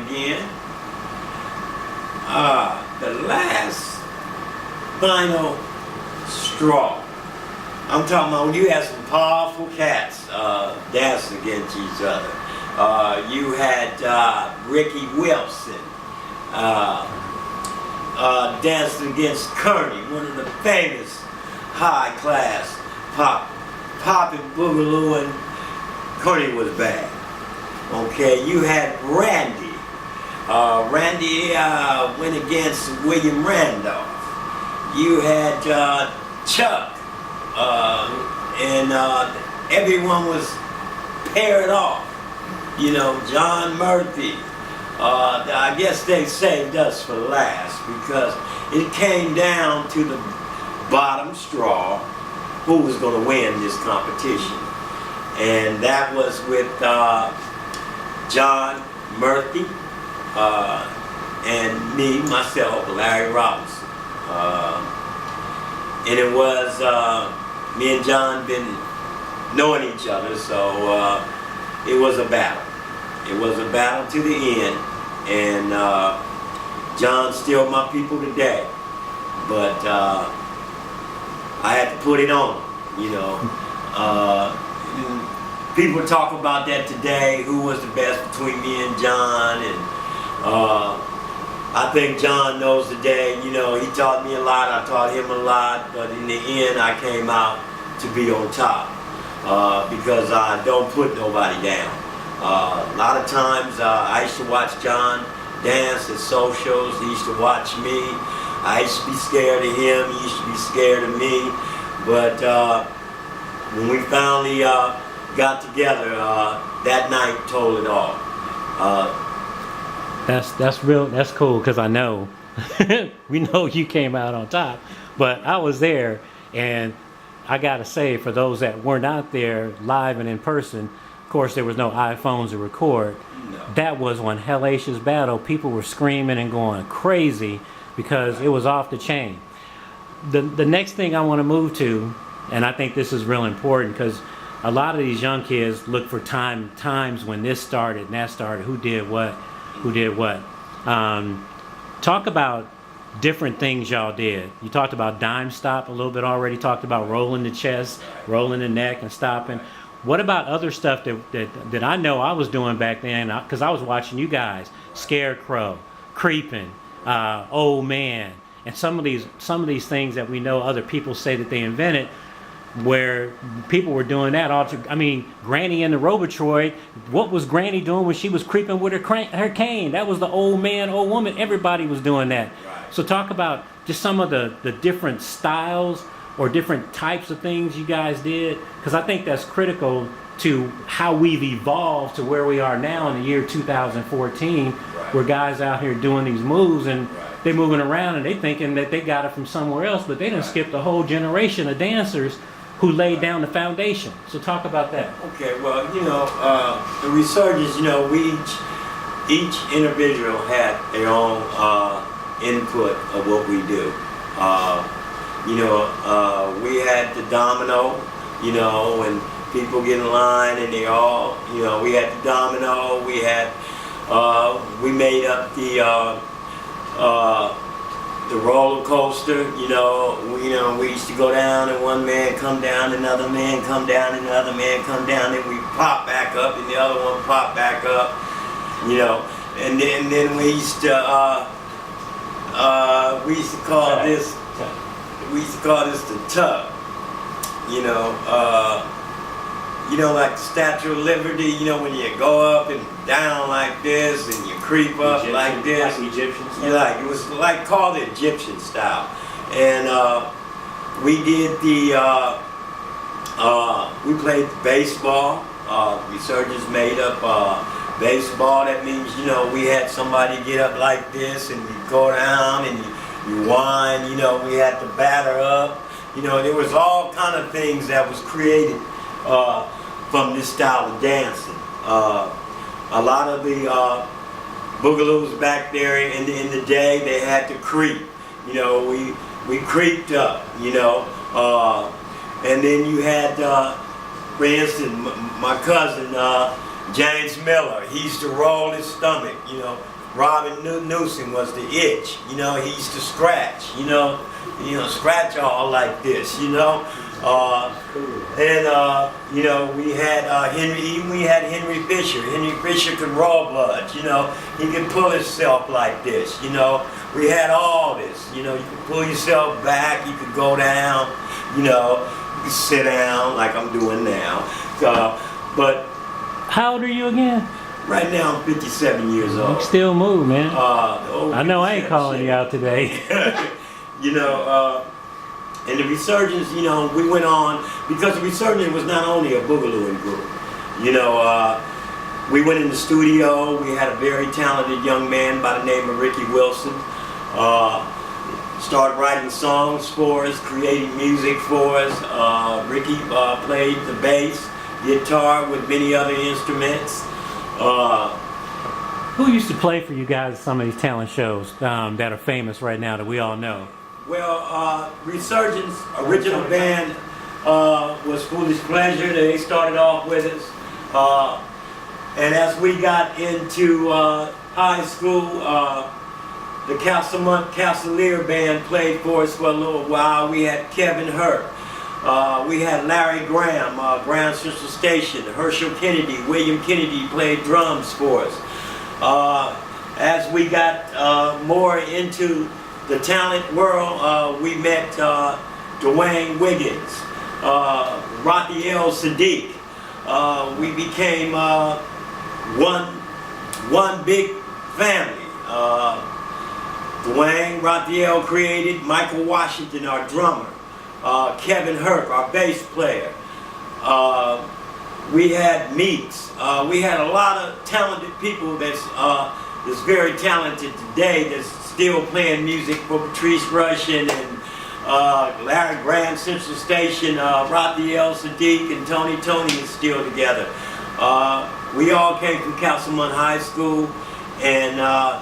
again. The last final straw. I'm talking about when you had some powerful cats dancing against each other. You had Ricky Wilson dancing against Kearney, one of the famous high-class popping boogaloo, and Kearney was bad. Okay, you had Randy. Randy went against William Randolph. You had Chuck, and everyone was paired off. You know, John Murphy. I guess they saved us for last because it came down to the bottom straw who was going to win this competition. And that was with John Murphy and me, myself, Larry Robertson. And it was, me and John been knowing each other, so it was a battle. It was a battle to the end, and John's still my people today, but I had to put it on him, you know. People talk about that today, who was the best between me and John, and I think John knows today, you know, he taught me a lot, I taught him a lot, but in the end I came out to be on top because I don't put nobody down. A lot of times I used to watch John dance at socials. He used to watch me. I used to be scared of him. He used to be scared of me. But when we finally got together, that night told it all. That's real. That's cool because I know we know you came out on top. But I was there, and I gotta say, for those that weren't out there live and in person. Of course, there was no iPhones to record. No. That was one hellacious battle. People were screaming and going crazy because it was off the chain. The next thing I want to move to, and I think this is real important because a lot of these young kids look for times when this started and that started, who did what. Talk about different things y'all did. You talked about dime stop a little bit already, talked about rolling the chest, rolling the neck and stopping. What about other stuff that I know I was doing back then? Because I was watching you guys, Scarecrow, Creeping, Old Man, and some of these things that we know other people say that they invented, where people were doing that. I mean, Granny in the Robotroid. What was Granny doing when she was creeping with her cane? That was the old man, old woman. Everybody was doing that. Right. So talk about just some of the different styles or different types of things you guys did, because I think that's critical to how we've evolved to where we are now in the year 2014, right. Where guys out here doing these moves and right. They're moving around and they thinking that they got it from somewhere else, but they done skipped a whole generation of dancers who laid down the foundation. So talk about that. Okay, well, you know, the researchers, you know, each individual had their own input of what we do. You know, we had the domino, you know, and people get in line and they all, you know, we had the domino, we had, we made up the roller coaster, you know, we used to go down and one man come down, another man come down, and another man come down, and we pop back up and the other one pop back up, you know, and then we used to call this, the tub, you know, like the Statue of Liberty, you know, when you go up and down like this and you creep up like this. Like Egyptian style? It was like called the Egyptian style. And we did we played baseball. Researchers made up baseball. That means, you know, we had somebody get up like this and you go down and you wind, you know, we had to batter up. You know, there was all kind of things that was created from this style of dancing. A lot of the boogaloos back there in the day, they had to creep. You know, we creeped up, you know. And then you had, for instance, my cousin, James Miller, he used to roll his stomach, you know. Robin Newsom was the itch, you know. He used to scratch, you know, scratch all like this, you know. You know, we had Henry Fisher. Henry Fisher could raw blood, you know. He could pull himself like this, you know. We had all this, you know. You could pull yourself back, you could go down, you know. You could sit down like I'm doing now. But how old are you again? right now I'm 57 years old. You still move, man. I know I ain't calling you out today. You know, and the Resurgence, you know, we went on, because the Resurgence was not only a boogalooing group. You know, we went in the studio, we had a very talented young man by the name of Ricky Wilson. Started writing songs for us, creating music for us. Ricky played the bass, guitar with many other instruments. Who used to play for you guys at some of these talent shows that are famous right now that we all know? Well, Resurgence original band was Foolish Pleasure. They started off with us. And as we got into high school, the Castlear band played for us for a little while. We had Kevin Hurt. We had Larry Graham, Grand Central Station. Herschel Kennedy, William Kennedy played drums for us. As we got more into the talent world, we met Dwayne Wiggins, Raphael Sadiq. We became one big family. Dwayne, Raphael created, Michael Washington, our drummer, Kevin Hurt, our bass player. We had Meeks. We had a lot of talented people that's very talented today that's still playing music for Patrice Rushen and Larry Grand Central Station, Raphael Sadiq and Tony is still together. We all came from Castleman High School, and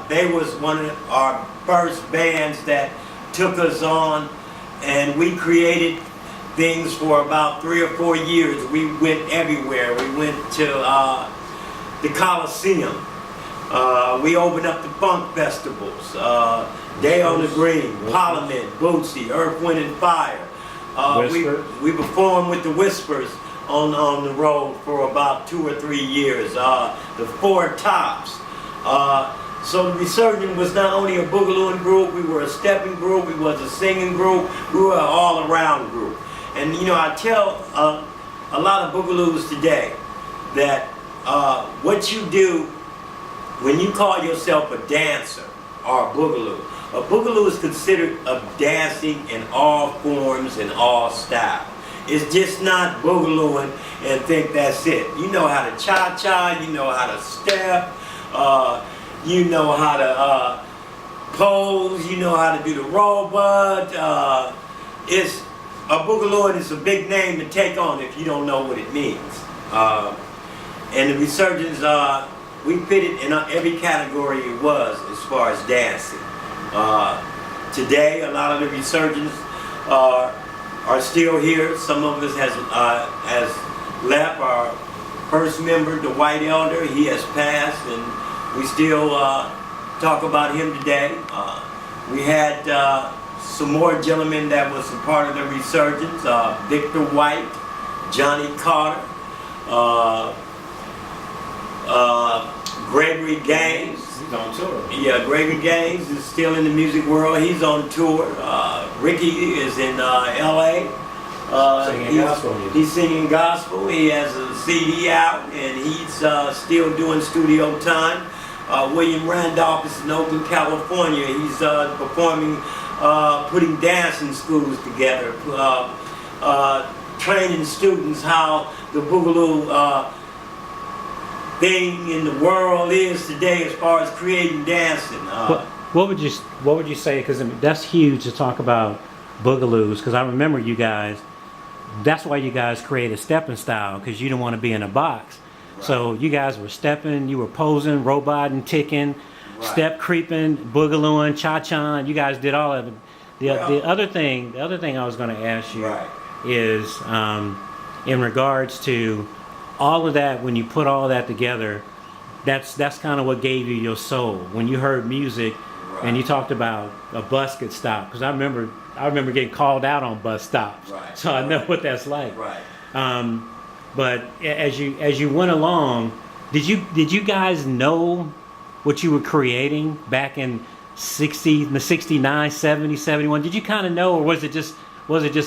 they was one of our first bands that took us on, and we created things for about 3 or 4 years. We went everywhere. We went to the Coliseum. We opened up the funk festivals. Day on the Green, Parliament, Bootsy, Earth, Wind and Fire. We performed with the Whispers on the road for about 2 or 3 years. The Four Tops. So the Resurgence was not only a boogalooing group, we were a stepping group, we was a singing group, we were an all-around group. And you know, I tell a lot of boogaloos today that what you do when you call yourself a dancer or a boogaloo is considered of dancing in all forms and all styles. It's just not boogalooing and think that's it. You know how to cha-cha, you know how to step, you know how to pose, you know how to do the robot. It's a boogaloo, and it's a big name to take on if you don't know what it means. And the Resurgence, we fitted in every category it was as far as dancing. Today, a lot of the Resurgence are still here. Some of us has left. Our first member, the White Elder, he has passed, and we still talk about him today. We had some more gentlemen that was a part of the Resurgence. Victor White, Johnny Carter, Gregory Gaines. He's on tour. Yeah, Gregory Gaines is still in the music world. He's on tour. Ricky is in LA. Singing gospel music. He's singing gospel. He has a CD out, and he's still doing studio time. William Randolph is in Oakland, California. He's performing, putting dancing schools together, training students how the boogaloo thing in the world is today as far as creating dancing. What would you say? Because I mean, that's huge to talk about boogaloos. Because I remember you guys. That's why you guys created stepping style, because you didn't want to be in a box. Right. So you guys were stepping, you were posing, roboting, ticking, right, step creeping, boogalooing, cha-cha. You guys did all of it. The other thing I was going to ask you, right, is in regards to all of that, when you put all that together, that's kind of what gave you your soul. When you heard music, and you talked about a bus could stop, because I remember getting called out on bus stops, Right. so I know what that's like. Right. But as you went along, did you guys know what you were creating back in the 69, 70, 71? Did you kind of know, or was it just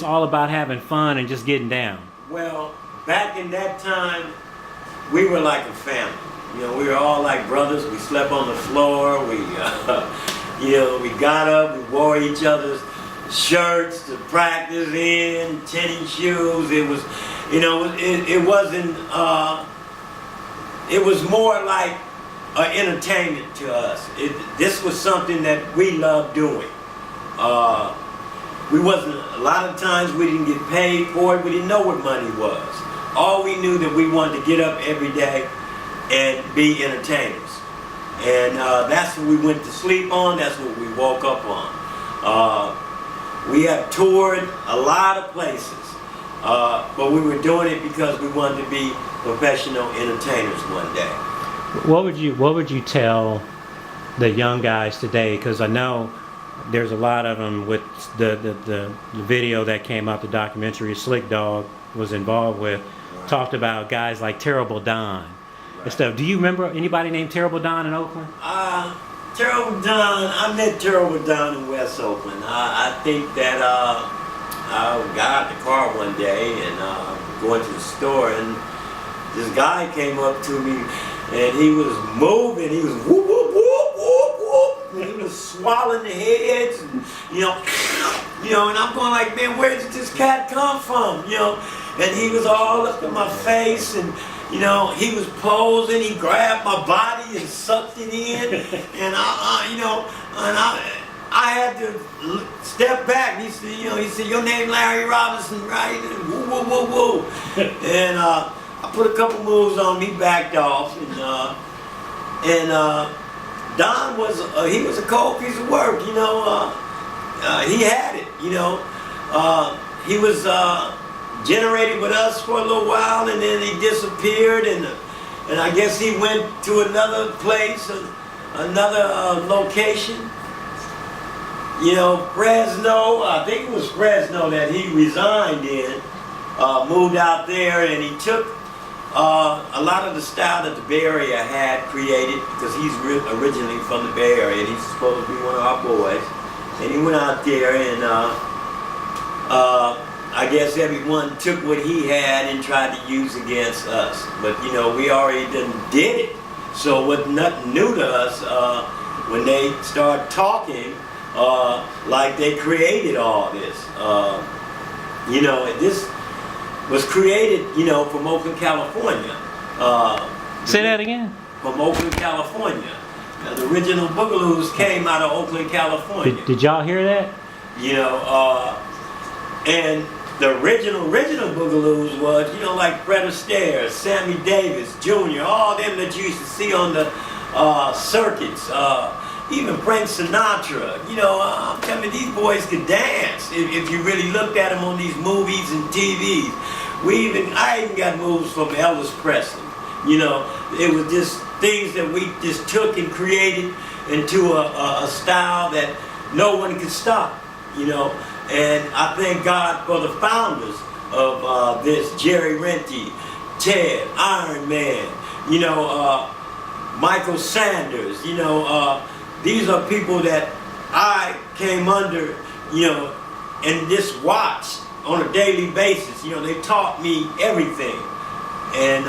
all about having fun and just getting down? Well, back in that time, we were like a family. You know, we were all like brothers. We slept on the floor. We, we got up. We wore each other's shirts to practice in, tennis shoes. It was, it wasn't. It was more like entertainment to us. This was something that we loved doing. We wasn't, a lot of times we didn't get paid for it. We didn't know what money was. All we knew that we wanted to get up every day and be entertainers. And that's what we went to sleep on. That's what we woke up on. We have toured a lot of places, but we were doing it because we wanted to be professional entertainers one day. What would you tell the young guys today? Because I know there's a lot of them with the video that came out, the documentary Slick Dog was involved with, talked about guys like Terrible Don and stuff. Do you remember anybody named Terrible Don in Oakland? Terrible Don, I met Terrible Don in West Oakland. I think that I got out the car one day and going to the store, and this guy came up to me and he was moving. He was whoop, whoop, whoop, whoop, whoop. And he was swallowing the heads, and, and I'm going like, man, where did this cat come from? And he was all up in my face, and he was posing. He grabbed my body and sucked it in, and I had to step back. And he said, your name Larry Robertson, right? And woo, woo, woo, woo. And I put a couple moves on. He backed off, and Don was he was a cold piece of work. He had it. He was generated with us for a little while, and then he disappeared, and I guess he went to another place, another location. Fresno. I think it was Fresno that he resigned in. Moved out there, and he took a lot of the style that the Bay Area had created, because he's originally from the Bay Area, and he's supposed to be one of our boys. And he went out there, and I guess everyone took what he had and tried to use against us. But we already did it, so it was nothing new to us when they started talking like they created all this. This was created, from Oakland, California. Say that again? From Oakland, California. The original Boogaloos came out of Oakland, California. Did y'all hear that? And the original Boogaloos was, like Fred Astaire, Sammy Davis Jr., all them that you used to see on the circuits. Even Frank Sinatra. I'm telling you, these boys could dance if you really looked at them on these movies and TVs. I even got moves from Elvis Presley. It was just things that we just took and created into a style that no one could stop. And I thank God for the founders of this, Jerry Renty, Ted, Iron Man, Michael Sanders. These are people that I came under, and just watched on a daily basis. They taught me everything. And